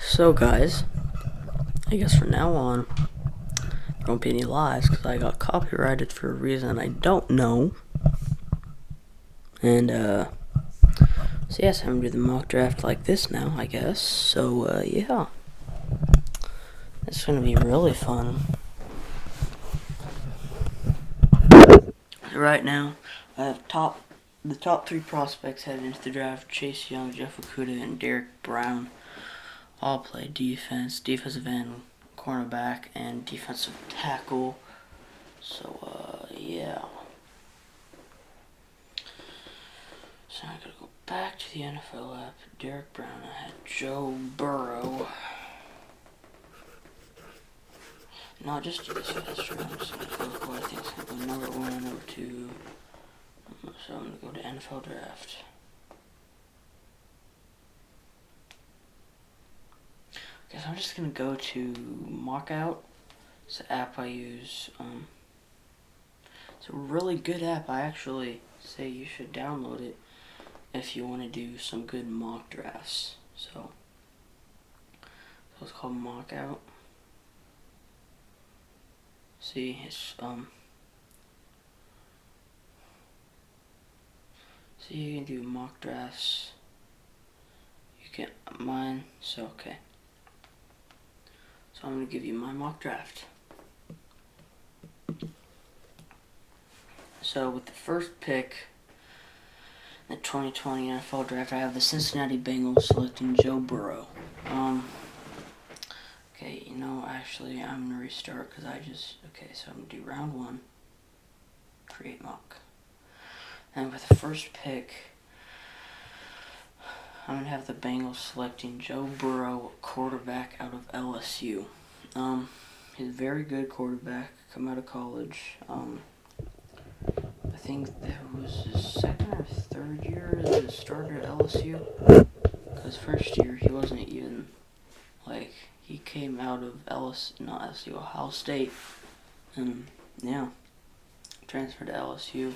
So guys, I guess from now on, there won't be any lies because I got copyrighted for a reason I don't know. And so yes, I'm gonna do the mock draft like this now, I guess. So yeah, it's gonna be really fun. Right now, I have the top three prospects heading into the draft: Chase Young, Jeff Okudah, and Derek Brown. All play defense, defensive end, cornerback, and defensive tackle. So yeah. So I gotta go back to the NFL app. Derek Brown. I had Joe Burrow. No, just do this fast round. I'm just gonna go with what I think is gonna go number one, number two. So I'm gonna go to NFL draft. Okay, so I'm just gonna go to Mockout. It's the app I use. It's a really good app. I actually say you should download it if you want to do some good mock drafts. So it's called Mockout. See, it's so you can do mock drafts. You can mine. So okay. So I'm gonna give you my mock draft. So with the first pick, the 2020 NFL draft, I have the Cincinnati Bengals selecting Joe Burrow. Okay, actually, I'm gonna restart because okay, so I'm gonna do round one, create mock. And with the first pick, I'm gonna have the Bengals selecting Joe Burrow, quarterback out of LSU. He's a very good quarterback, come out of college. I think that was his second or third year as a starter at LSU. Because first year he wasn't even, he came out of Ohio State. And, yeah, transferred to LSU.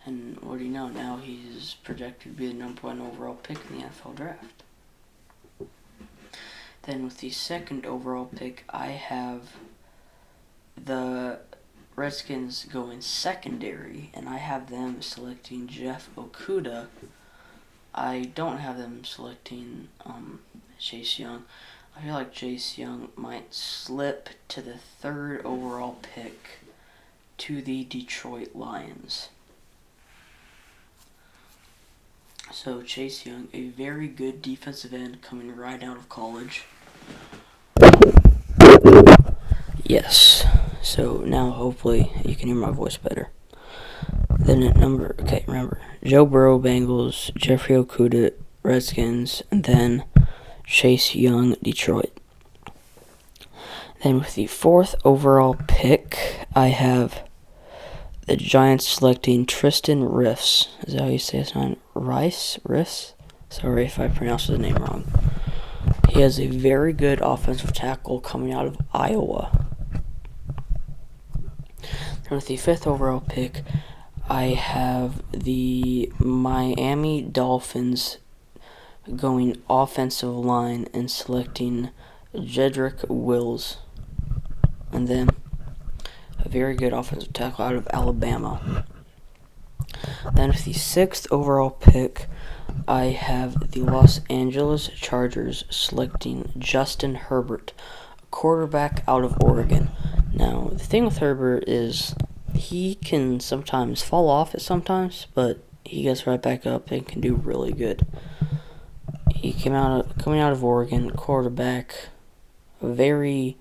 And what do you know, now he's projected to be the number one overall pick in the NFL draft. Then with the second overall pick, I have the Redskins going secondary, and I have them selecting Jeff Okudah. I don't have them selecting Chase Young. I feel like Chase Young might slip to the third overall pick to the Detroit Lions. So Chase Young, a very good defensive end coming right out of college. Yes. So now hopefully you can hear my voice better. Then at remember, Joe Burrow, Bengals, Jeffrey Okudah, Redskins, and then Chase Young, Detroit. Then with the fourth overall pick, I have the Giants selecting Tristan Wirfs. Is that how you say his name? Wirfs? Sorry if I pronounced his name wrong. He has a very good offensive tackle coming out of Iowa. And with the fifth overall pick, I have the Miami Dolphins going offensive line and selecting Jedrick Wills. And then a very good offensive tackle out of Alabama. Then with the sixth overall pick, I have the Los Angeles Chargers selecting Justin Herbert, a quarterback out of Oregon. Now, the thing with Herbert is he can sometimes fall off at sometimes, but he gets right back up and can do really good. He coming out of Oregon, quarterback, a very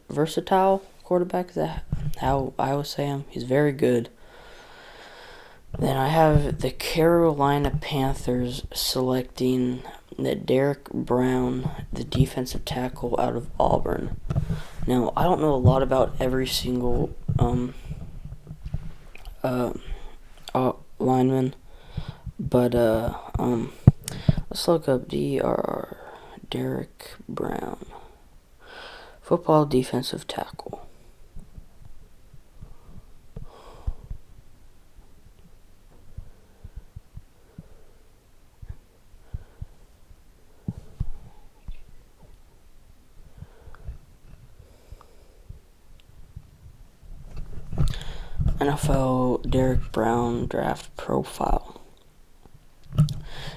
versatile quarterback. Is that how I would say him? He's very good. Then I have the Carolina Panthers selecting the Derek Brown, the defensive tackle out of Auburn. Now, I don't know a lot about every single lineman, but let's look up Derek Brown, football defensive tackle. NFL Derek Brown draft profile.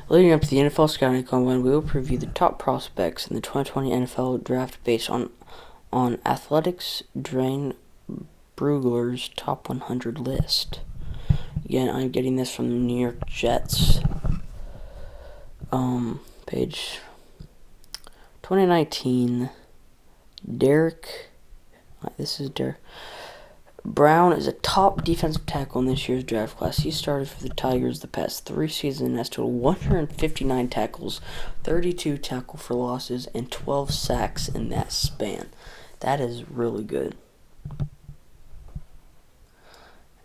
Leading up to the NFL Scouting Combine, we will preview the top prospects in the 2020 NFL Draft based on Athletics Drain Brugler's top 100 list. Again, I'm getting this from the New York Jets page. 2019, this is Derek Brown is a top defensive tackle in this year's draft class. He started for the Tigers the past 3 seasons and has totaled 159 tackles, 32 tackle for losses, and 12 sacks in that span. That is really good.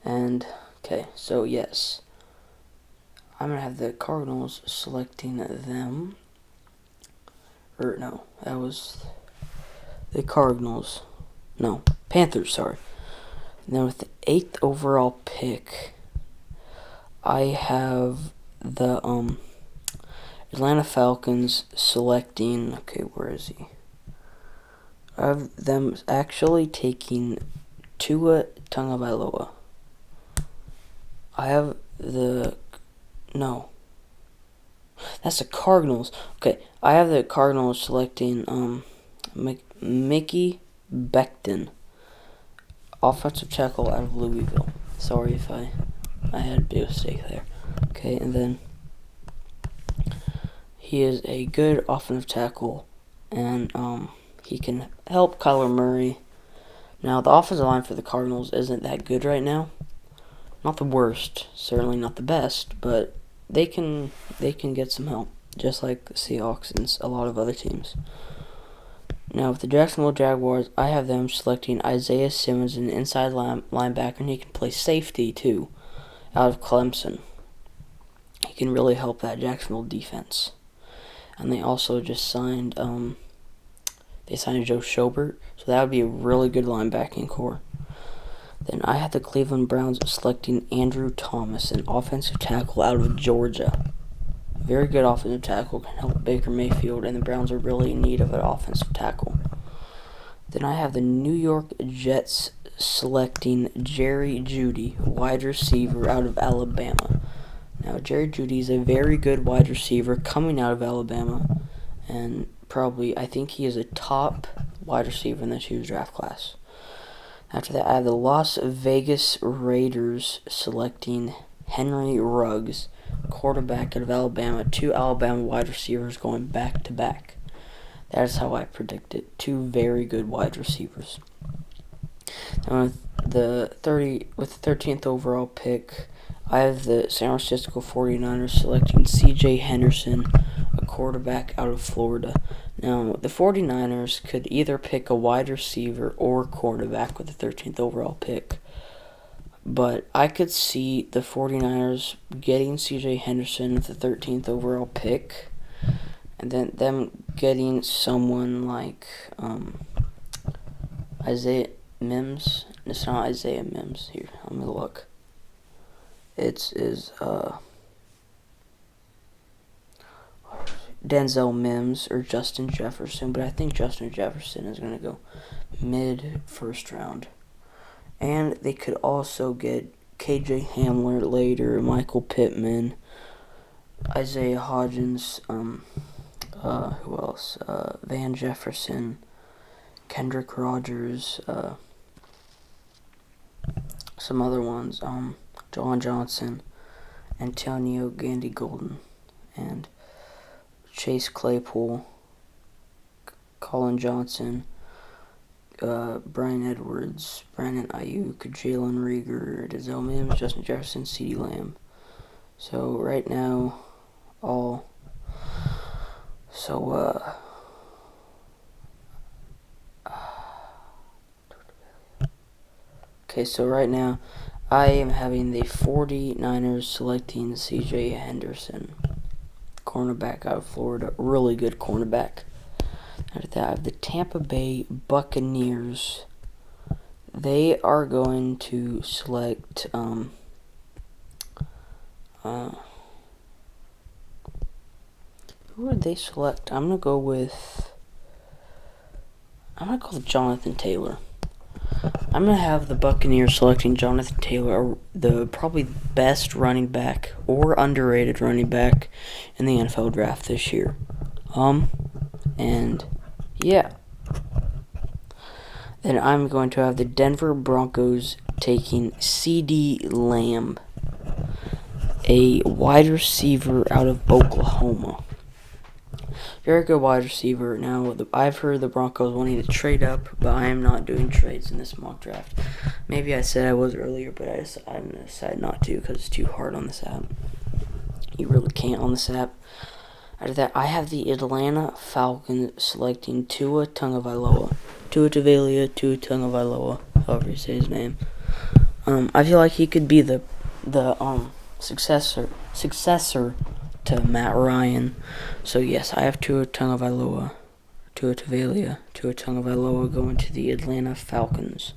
And, okay, so yes, I'm going to have the Cardinals selecting them. Or, no, that was the Cardinals. No, Panthers, sorry. And then with the 8th overall pick, I have the Atlanta Falcons selecting, okay, where is he? I have them actually taking Tua Tagovailoa. I have no. That's the Cardinals. Okay, I have the Cardinals selecting Mickey Becton, offensive tackle out of Louisville. Sorry if I had a big mistake there. Okay, and then he is a good offensive tackle, and he can help Kyler Murray. Now, the offensive line for the Cardinals isn't that good right now. Not the worst, certainly not the best, but they can get some help, just like the Seahawks and a lot of other teams. Now, with the Jacksonville Jaguars, I have them selecting Isaiah Simmons, an inside linebacker, and he can play safety, too, out of Clemson. He can really help that Jacksonville defense. And they also just signed, Joe Schobert, so that would be a really good linebacking core. Then I had the Cleveland Browns selecting Andrew Thomas, an offensive tackle out of Georgia. Very good offensive tackle, can help Baker Mayfield, and the Browns are really in need of an offensive tackle. Then I have the New York Jets selecting Jerry Jeudy, wide receiver out of Alabama. Now, Jerry Jeudy is a very good wide receiver coming out of Alabama, and I think he is a top wide receiver in this year's draft class. After that, I have the Las Vegas Raiders selecting Henry Ruggs, quarterback out of Alabama. 2 Alabama wide receivers going back-to-back. That is how I predict it. 2 very good wide receivers. And with the 13th overall pick, I have the San Francisco 49ers selecting C.J. Henderson, a quarterback out of Florida. Now, the 49ers could either pick a wide receiver or quarterback with the 13th overall pick. But I could see the 49ers getting C.J. Henderson with the 13th overall pick, and then them getting someone like Isaiah Mims. It's not Isaiah Mims. Here, let me look. It is Denzel Mims or Justin Jefferson, but I think Justin Jefferson is going to go mid-first round. And they could also get KJ Hamler later, Michael Pittman, Isaiah Hodgins, who else? Van Jefferson, Kendrick Rogers, some other ones, John Johnson, Antonio Gandy-Golden, and Chase Claypool, Colin Johnson, Brian Edwards, Brandon Ayuk, Jalen Reagor, Denzel Mims, Justin Jefferson, CeeDee Lamb. So right now, so right now, I am having the 49ers selecting C.J. Henderson, cornerback out of Florida, really good cornerback. After that, I have the Tampa Bay Buccaneers. They are going to select who would they select? I'm gonna go with Jonathan Taylor. I'm going to have the Buccaneers selecting Jonathan Taylor, the probably best running back or underrated running back in the NFL draft this year. And yeah. Then I'm going to have the Denver Broncos taking CeeDee Lamb, a wide receiver out of Oklahoma. Very good wide receiver. Now, I've heard the Broncos wanting to trade up, but I am not doing trades in this mock draft. Maybe I said I was earlier, but I'm going to decide not to because it's too hard on this app. You really can't on this app. After that, I have the Atlanta Falcons selecting Tua Tagovailoa. Tua Tagovailoa, however you say his name. I feel like he could be the successor to Matt Ryan. So yes, I have Tua Tagovailoa going to the Atlanta Falcons.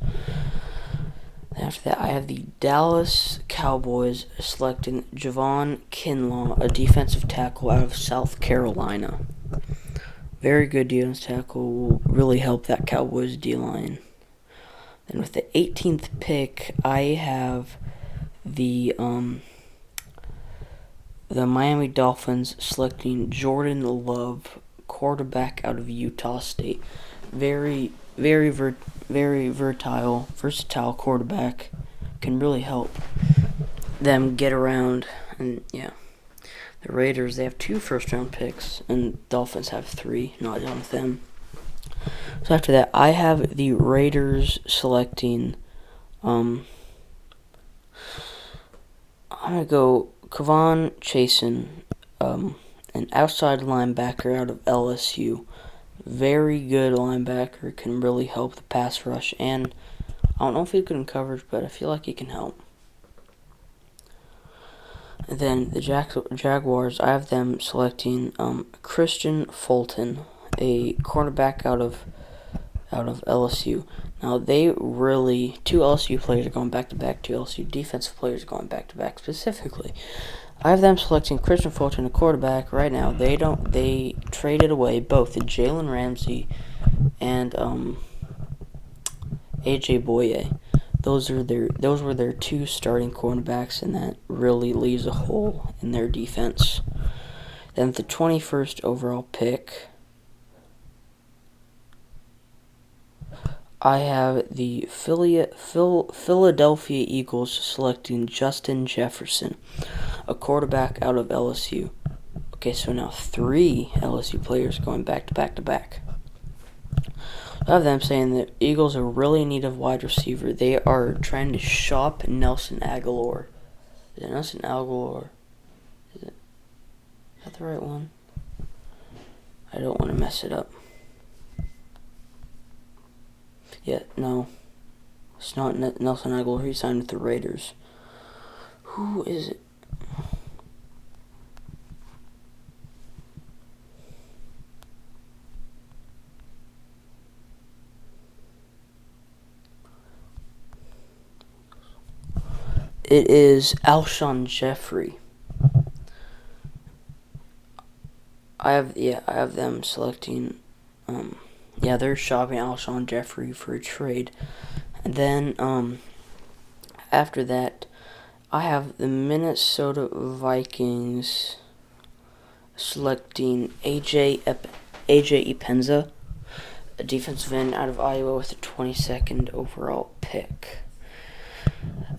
After that, I have the Dallas Cowboys selecting Javon Kinlaw, a defensive tackle out of South Carolina. Very good defensive tackle, will really help that Cowboys D-line. Then with the 18th pick, I have the Miami Dolphins selecting Jordan Love, quarterback out of Utah State. Very versatile quarterback. Can really help them get around. And yeah, the Raiders, they have 2 first-round picks, and Dolphins have 3. Not done with them. So after that, I have the Raiders selecting. I'm gonna go Kavon Chasen, an outside linebacker out of LSU. Very good linebacker, can really help the pass rush, and I don't know if he's good in coverage, but I feel like he can help. And then the Jaguars, I have them selecting Christian Fulton, a cornerback out of LSU. Now, 2 LSU players are going back-to-back, 2 LSU defensive players are going back-to-back specifically. I have them selecting Christian Fulton, a quarterback. Right now, they traded away both Jalen Ramsey and AJ Boye. Those were their 2 starting cornerbacks, and that really leaves a hole in their defense. Then the 21st overall pick, I have the Philadelphia Eagles selecting Justin Jefferson, a quarterback out of LSU. Okay, so now 3 LSU players going back-to-back. I have them saying that Eagles are really in need of wide receiver. They are trying to shop Nelson Agholor. Is it Nelson Agholor? Is that the right one? I don't want to mess it up. Yeah, no. It's not Nelson Agholor. He signed with the Raiders. Who is it? It is Alshon Jeffrey. I have them selecting. They're shopping Alshon Jeffrey for a trade. And then after that, I have the Minnesota Vikings selecting AJ Epenza, a defensive end out of Iowa with the 22nd overall pick.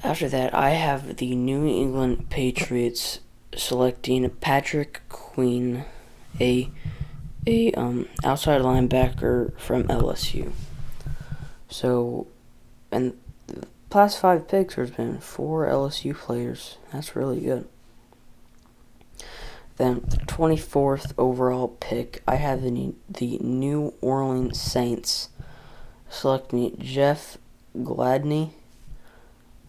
After that, I have the New England Patriots selecting Patrick Queen, a outside linebacker from LSU. So, and the past 5 picks, there's been 4 LSU players. That's really good. Then the 24th overall pick, I have the New Orleans Saints selecting Jeff Gladney.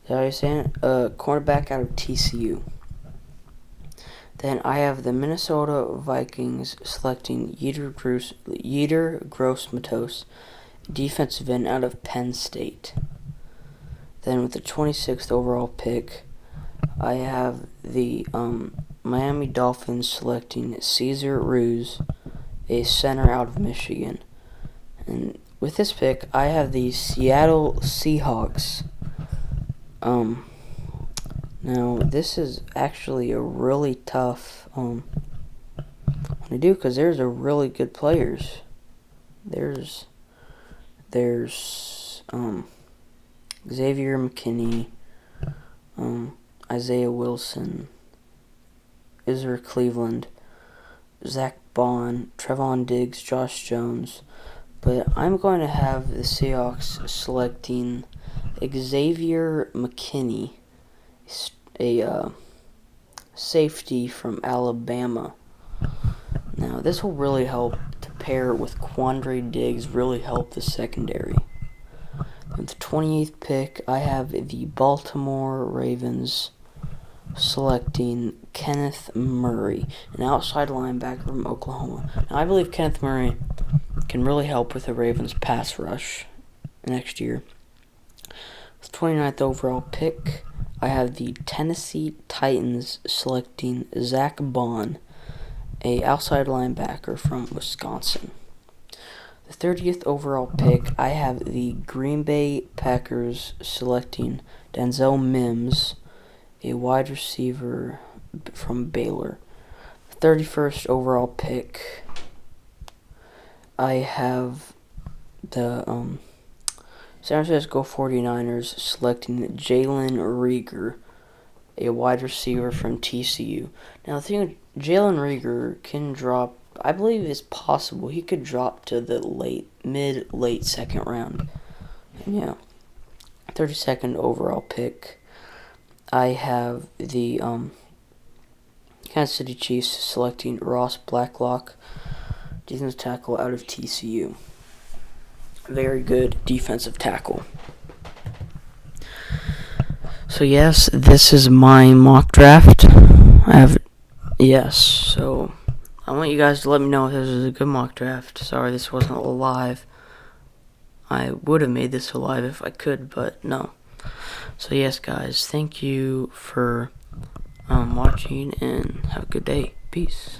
Is that how you're saying it? Cornerback out of TCU. Then I have the Minnesota Vikings selecting Yetur Gross-Matos, defensive end out of Penn State. Then with the 26th overall pick, I have the Miami Dolphins selecting Cesar Ruiz, a center out of Michigan. And with this pick, I have the Seattle Seahawks. Now this is actually a really tough to do because there's a really good players. There's Xavier McKinney, Isaiah Wilson, Ezra Cleveland, Zach Bond, Trevon Diggs, Josh Jones. But I'm going to have the Seahawks selecting Xavier McKinney, a safety from Alabama. Now, this will really help to pair with Quandre Diggs, really help the secondary. With the 28th pick, I have the Baltimore Ravens selecting Kenneth Murray, an outside linebacker from Oklahoma. Now, I believe Kenneth Murray can really help with the Ravens' pass rush next year. With the 29th overall pick, I have the Tennessee Titans selecting Zach Bond, a outside linebacker from Wisconsin. The 30th overall pick, I have the Green Bay Packers selecting Denzel Mims, a wide receiver from Baylor. The 31st overall pick, I have the San Francisco 49ers selecting Jalen Reagor, a wide receiver from TCU. Now, the thing with Jalen Reagor can drop, I believe it's possible he could drop to the mid-late second round. And yeah, 32nd overall pick, I have the Kansas City Chiefs selecting Ross Blacklock, defensive tackle out of TCU. Very good defensive tackle. So yes, this is my mock draft. So I want you guys to let me know if this is a good mock draft. Sorry this wasn't live. I would have made this live if I could, but no. So yes, guys, thank you for watching and have a good day. Peace.